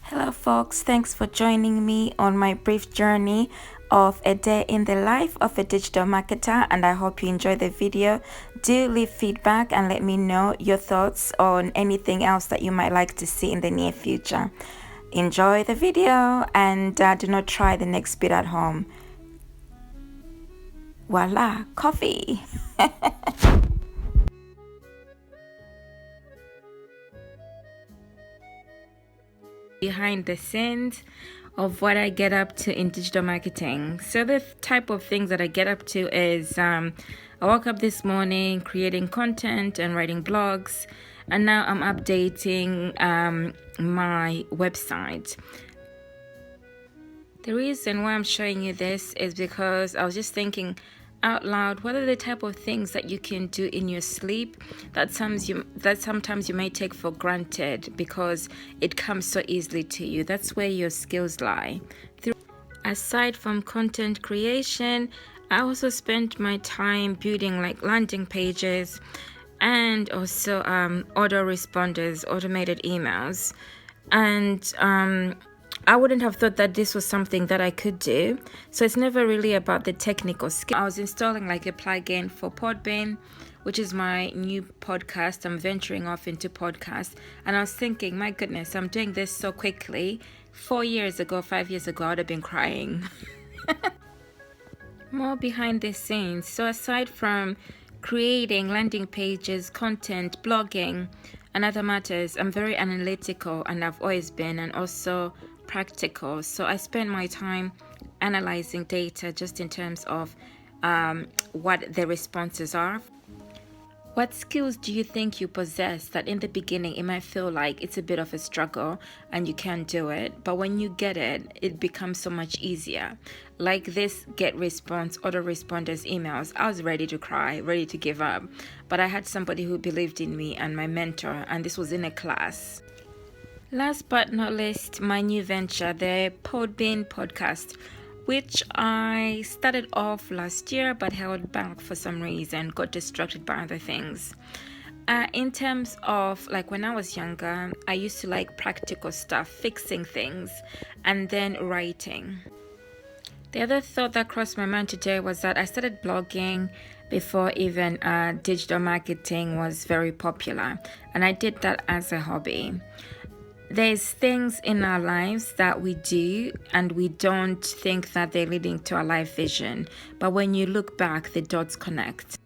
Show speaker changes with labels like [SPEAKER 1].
[SPEAKER 1] Hello folks, thanks for joining me on my brief journey of a day in the life of a digital marketer, and I hope you enjoy the video. Do leave feedback and let me know your thoughts on anything else that you might like to see in the near future. Enjoy the video and do not try the next bit at home. Voila, coffee. Behind the scenes of what I get up to in digital marketing. So the type of things that I get up to is I woke up this morning creating content and writing blogs, and now I'm updating my website. The reason why I'm showing you this is because I was just thinking out loud, what are the type of things that you can do in your sleep that sometimes you may take for granted because it comes so easily to you. That's where your skills lie. Aside from content creation, I also spent my time building like landing pages and also autoresponders, automated emails, and I wouldn't have thought that this was something that I could do. So it's never really about the technical skill. I was installing like a plugin for Podbean, which is my new podcast. I'm venturing off into podcasts. And I was thinking, my goodness, I'm doing this so quickly. 5 years ago, I would have been crying. More behind the scenes. So aside from creating landing pages, content, blogging, and other matters, I'm very analytical, and I've always been, and also practical. So I spend my time analyzing data just in terms of what the responses are. What skills do you think you possess that in the beginning it might feel like it's a bit of a struggle and you can't do it, but when you get it, it becomes so much easier? Like this get response, autoresponders emails, I was ready to cry, ready to give up, but I had somebody who believed in me and my mentor, and this was in a class. Last but not least, my new venture, the Podbean podcast, which I started off last year but held back for some reason, got distracted by other things. In terms of like when I was younger, I used to like practical stuff, fixing things, and then writing. The other thought that crossed my mind today was that I started blogging before even digital marketing was very popular, and I did that as a hobby. There's things in our lives that we do and we don't think that they're leading to our life vision, but when you look back, the dots connect.